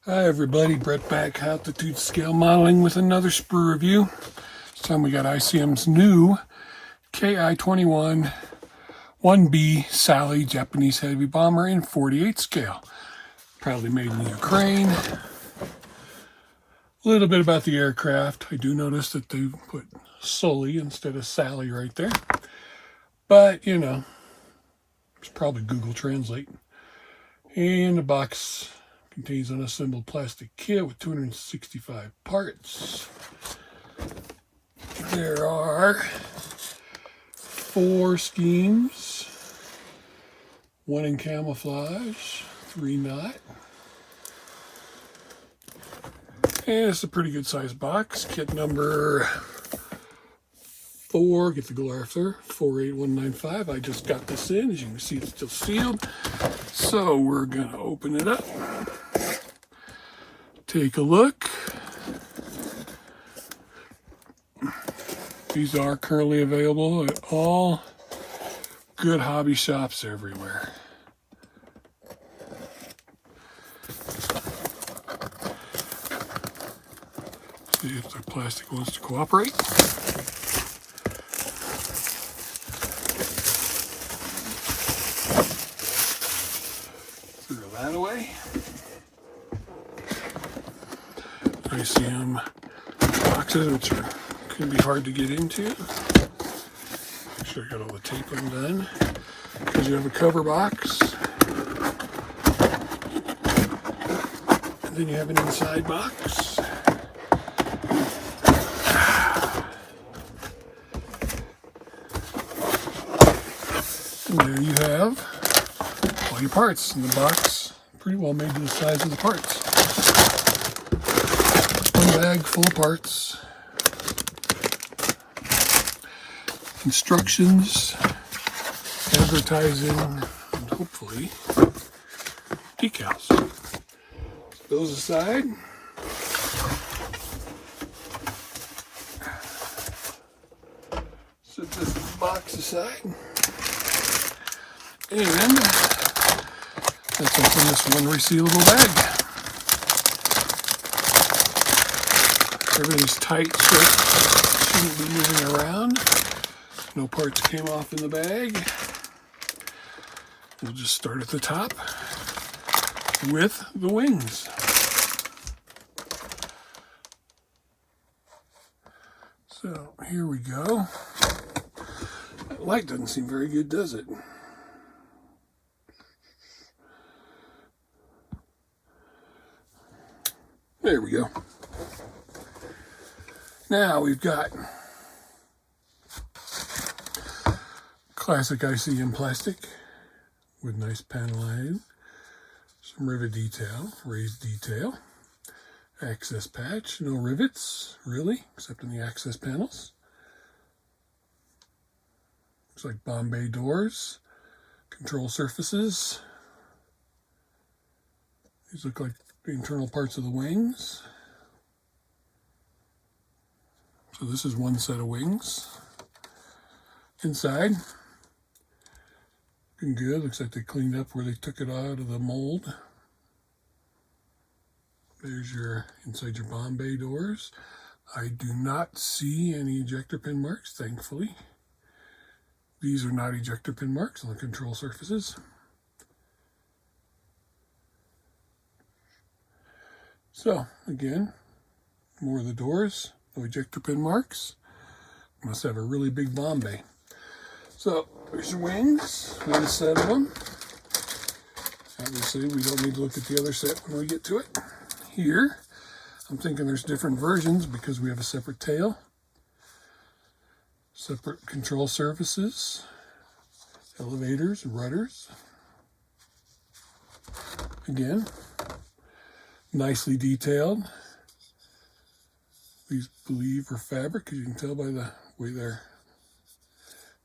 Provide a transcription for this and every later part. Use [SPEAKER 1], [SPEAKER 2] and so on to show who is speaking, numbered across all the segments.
[SPEAKER 1] Hi everybody, Brett back, altitude scale modeling with another sprue review. This time we got ICM's new KI-21-1B Sally Japanese heavy bomber in 48 scale. Proudly made in Ukraine. A little bit about the aircraft. I do notice that they put Sully instead of Sally right there. But, you know, it's probably Google Translate. And the box contains an assembled plastic kit with 265 parts. There are 4 schemes, 1 in camouflage, 3 not. And it's a pretty good sized box. Kit number 4, get the glass there, 48195. I just got this in. As you can see, it's still sealed. So we're going to open it up. Take a look. These are currently available at all good hobby shops everywhere. See if the plastic wants to cooperate. Throw that away. ICM boxes, which can be hard to get into. Make sure I got all the tape undone. Because you have a cover box. And then you have an inside box. And there you have all your parts in the box. Pretty well made to the size of the parts. One bag full of parts. Instructions, advertising, and hopefully decals. Those aside, set this box aside, and let's open this one resealable bag. Everything's tight, so it shouldn't be moving around. No parts came off in the bag. We'll just start at the top with the wings. So here we go. That light doesn't seem very good, does it? There we go. Now we've got classic ICM plastic with nice paneling, some rivet detail, raised detail, access patch, no rivets really, except in the access panels. Looks like Bombay doors, control surfaces. These look like the internal parts of the wings. So this is one set of wings. Inside, looking good. Looks like they cleaned up where they took it out of the mold. There's your inside your Bombay doors. I do not see any ejector pin marks, thankfully. These are not ejector pin marks on the control surfaces. So again, more of the doors, no ejector pin marks. Must have a really big Bombay. So there's your wings, one set of them. Obviously we don't need to look at the other set when we get to it. Here, I'm thinking there's different versions because we have a separate tail, separate control surfaces, elevators, rudders. Again, nicely detailed. These believe are fabric, as you can tell by the way they're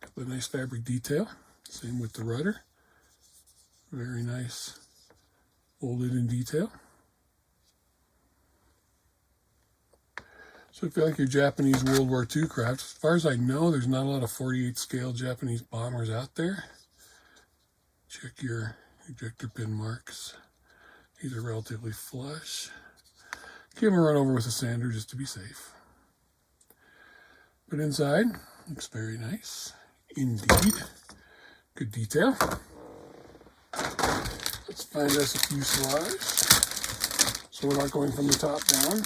[SPEAKER 1] got the nice fabric detail. Same with the rudder. Very nice, folded in detail. So if you like your Japanese World War II craft, as far as I know, there's not a lot of 48 scale Japanese bombers out there. Check your ejector pin marks. These are relatively flush. Give them a run over with a sander just to be safe. But inside, looks very nice. Indeed. Good detail. Let's find us a fuselage. So we're not going from the top down.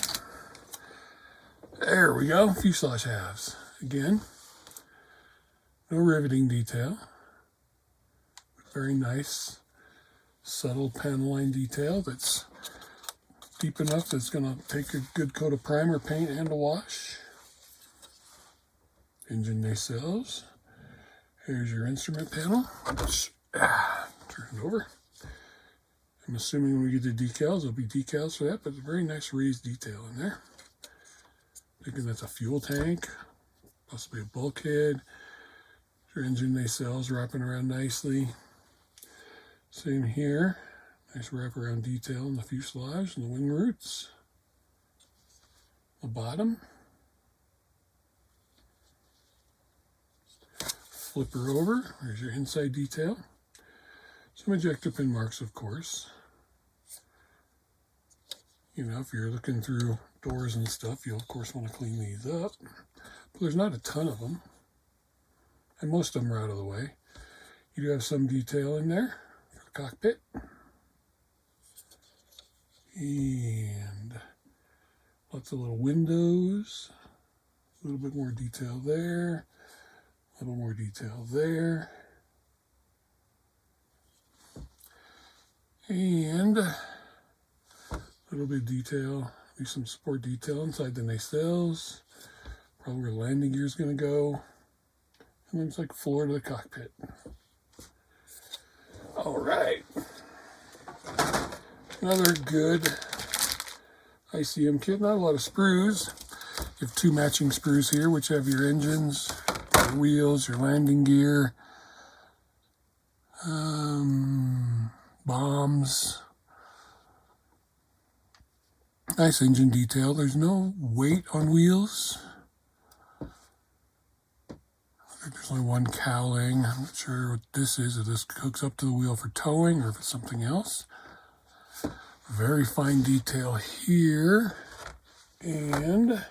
[SPEAKER 1] There we go, fuselage halves. Again, no riveting detail. Very nice, subtle panel line detail that's deep enough that it's going to take a good coat of primer, paint, and a wash. Engine nacelles. Here's your instrument panel. Turn it over. I'm assuming when we get the decals, there'll be decals for that, but it's a very nice raised detail in there. Thinking that's a fuel tank, possibly a bulkhead. Your engine nacelles wrapping around nicely. Same here. Nice wraparound detail in the fuselage and the wing roots. The bottom. Flip her over. There's your inside detail. Some ejector pin marks, of course. You know, if you're looking through doors and stuff, you'll of course want to clean these up. But there's not a ton of them. And most of them are out of the way. You do have some detail in there for the cockpit. And lots of little windows. A little bit more detail there. A little more detail there. And a little bit of detail, maybe some support detail inside the nacelles. Probably where the landing gear is going to go. And looks like floor to the cockpit. All right. Another good ICM kit. Not a lot of sprues. You have two matching sprues here, which have your engines, your wheels, your landing gear, bombs. Nice engine detail. There's no weight on wheels. There's only one cowling. I'm not sure what this is. If this hooks up to the wheel for towing or if it's something else. Very fine detail here. And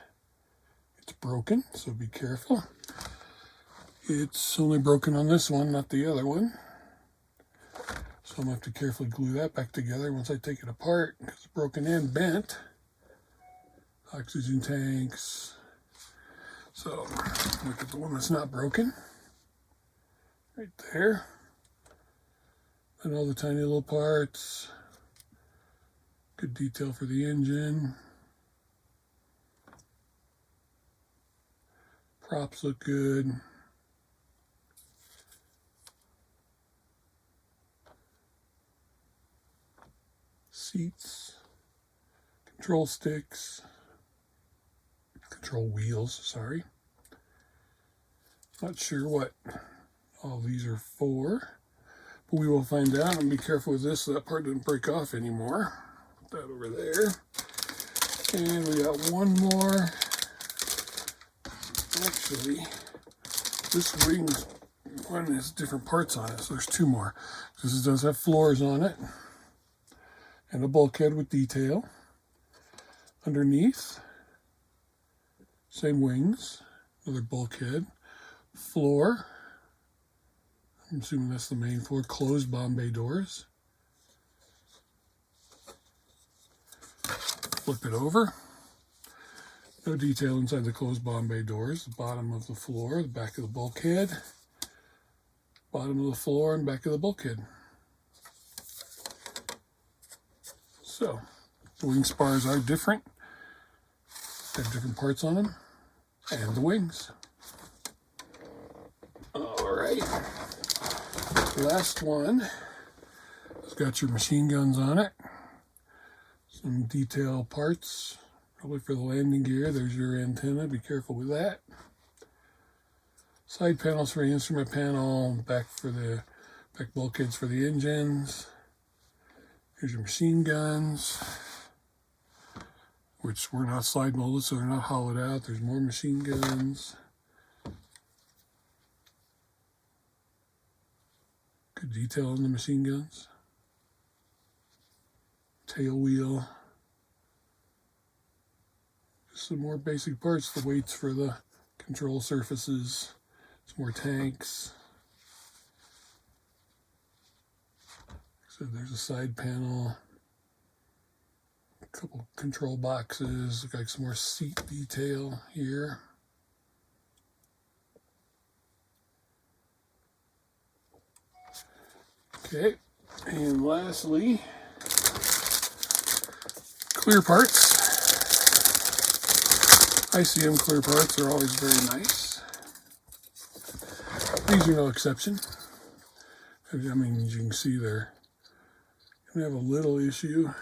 [SPEAKER 1] it's broken, so be careful. It's only broken on this one, not the other one. So I'm going to have to carefully glue that back together once I take it apart because it's broken and bent. Oxygen tanks. So look at the one that's not broken. Right there. And all the tiny little parts. Good detail for the engine. Props look good. Seats. Control sticks. Control wheels, sorry. Not sure what all these are for, but we will find out, and be careful with this so that part doesn't break off anymore. Put that over there. And we got one more. Actually, this wing one has different parts on it, so there's two more. This does have floors on it, and a bulkhead with detail. Underneath, same wings, another bulkhead, floor. I'm assuming that's the main floor. Closed bomb bay doors. Flip it over. No detail inside the closed bomb bay doors. The bottom of the floor, the back of the bulkhead. Bottom of the floor and back of the bulkhead. So, the wing spars are different. They have different parts on them. And the wings. Alright. Last one has got your machine guns on it. Some detail parts, probably for the landing gear. There's your antenna, be careful with that. Side panels for the instrument panel, back bulkheads for the engines. Here's your machine guns, which were not slide molded, so they're not hollowed out. There's more machine guns. Good detail on the machine guns. tail wheel. Just some more basic parts, the weights for the control surfaces, some more tanks. So there's a side panel, a couple control boxes, look like some more seat detail here. Okay, and lastly, clear parts. ICM clear parts are always very nice. These are no exception. I mean, as you can see there, we have a little issue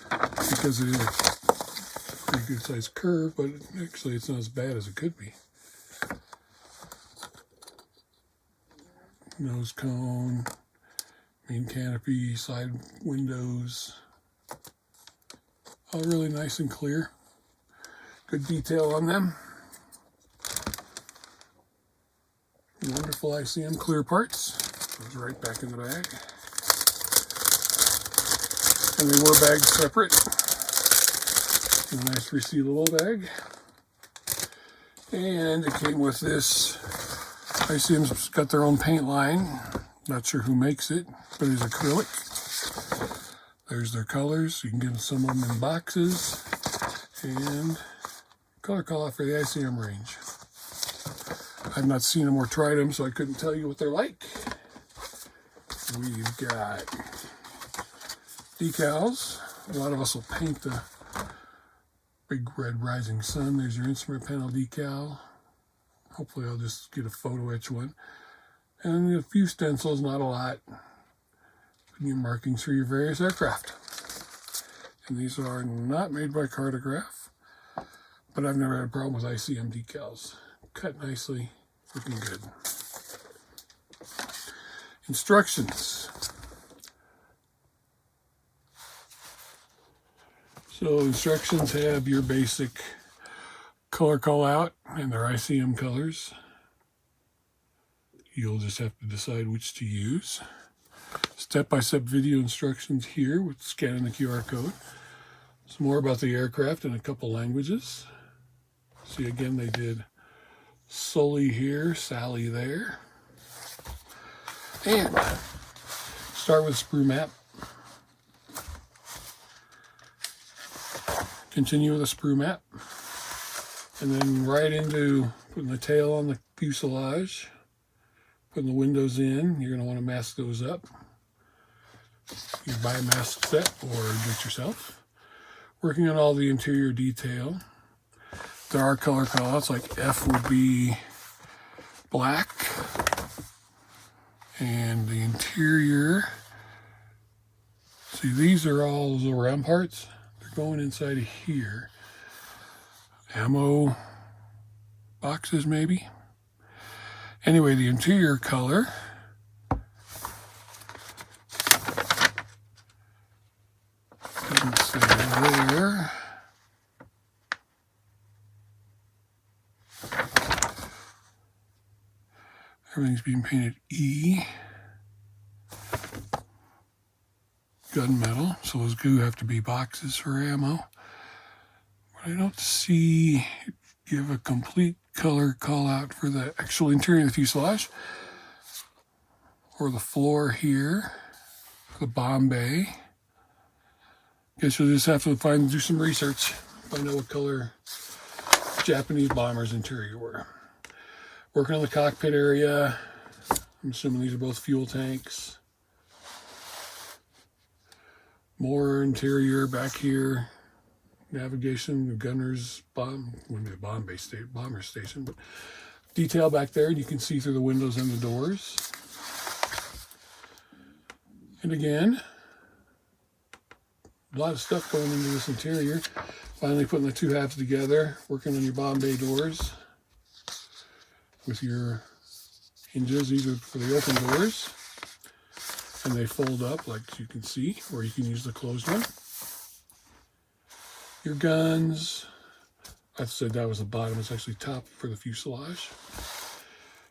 [SPEAKER 1] because it is a pretty good sized curve, but actually it's not as bad as it could be. Nose cone, main canopy, side windows, all really nice and clear. Good detail on them. Wonderful ICM clear parts. Goes right back in the bag. And they were bagged separate. A nice resealable bag. And it came with this. ICM's got their own paint line. Not sure who makes it, but it's acrylic. There's their colors. You can get some of them in boxes. And color call out for the ICM range. I've not seen them or tried them, so I couldn't tell you what they're like. We've got decals. A lot of us will paint the big red rising sun. There's your instrument panel decal. Hopefully I'll just get a photo etch one. And a few stencils, not a lot. Your markings for your various aircraft. And these are not made by Cartograph, but I've never had a problem with ICM decals. Cut nicely, looking good. Instructions. So instructions have your basic color call out and their ICM colors. You'll just have to decide which to use. Step-by-step video instructions here with scanning the QR code. Some more about the aircraft in a couple languages. See, again, they did Sully here, Sally there. And start with Sprue map. Continue with a Sprue map. And then right into putting the tail on the fuselage. Putting the windows in. You're going to want to mask those up. You buy a mask set or do it yourself. Working on all the interior detail. There are color callouts, like F would be black. And the interior, see, these are all those little round parts. They're going inside of here. Ammo boxes, maybe. Anyway, the interior color. Doesn't say there. Everything's being painted E. Gunmetal, so those do have to be boxes for ammo. But I don't see it give a complete color call out for the actual interior of the fuselage. Or the floor here. The bomb bay. Guess you'll just have to do some research. Find out what color Japanese bombers interior were. Working on the cockpit area. I'm assuming these are both fuel tanks. More interior back here. Navigation, gunner's bomber station, but detail back there. You can see through the windows and the doors. And again, a lot of stuff going into this interior. Finally putting the two halves together, working on your bomb bay doors with your hinges. These are for the open doors. And they fold up like you can see, or you can use the closed one. Your guns, I said that was the bottom, it's actually top for the fuselage.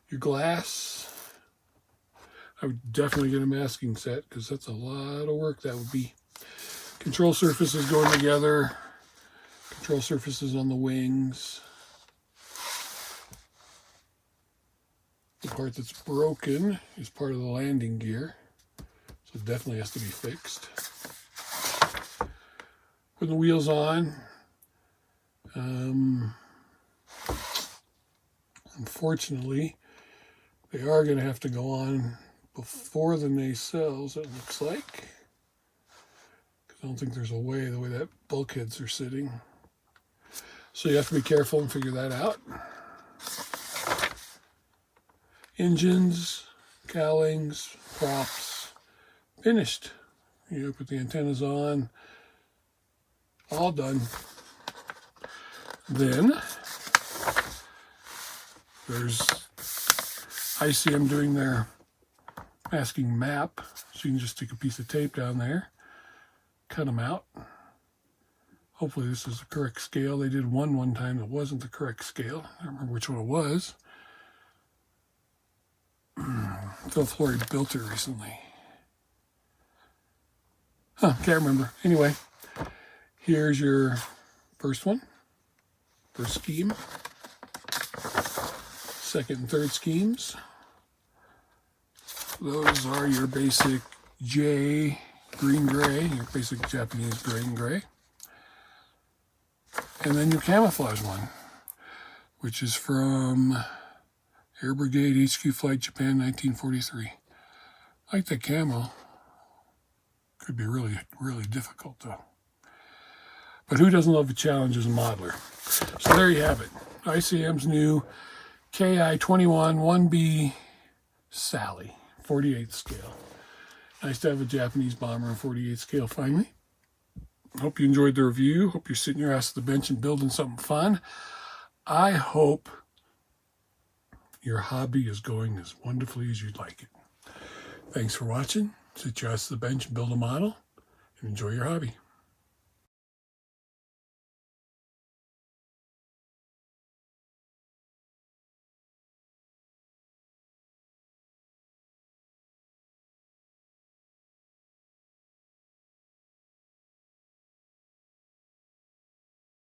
[SPEAKER 1] Your glass, I would definitely get a masking set because that's a lot of work that would be. Control surfaces going together. Control surfaces on the wings. The part that's broken is part of the landing gear, so it definitely has to be fixed. Putting the wheels on. Unfortunately, they are going to have to go on before the nacelles, it looks like. I don't think there's a way, the way that bulkheads are sitting. So you have to be careful and figure that out. Engines, cowlings, props, finished. You put the antennas on, all done. Then there's ICM doing their masking map. So you can just stick a piece of tape down there, cut them out. Hopefully this is the correct scale. They did one time that wasn't the correct scale. I don't remember which one it was. Phil Flory built it recently. Can't remember. Anyway, here's your first one. First scheme. Second and third schemes. Those are your basic J green-gray, your basic Japanese green-gray. And then your camouflage one, which is from Air Brigade HQ Flight Japan 1943. I like the camo. Could be really, really difficult though. But who doesn't love a challenge as a modeler? So there you have it. ICM's new KI-21-1B Sally, 48th scale. Nice to have a Japanese bomber in 48th scale finally. Hope you enjoyed the review. Hope you're sitting your ass at the bench and building something fun. I hope your hobby is going as wonderfully as you'd like it. Thanks for watching. Sit your ass at the bench and build a model and enjoy your hobby.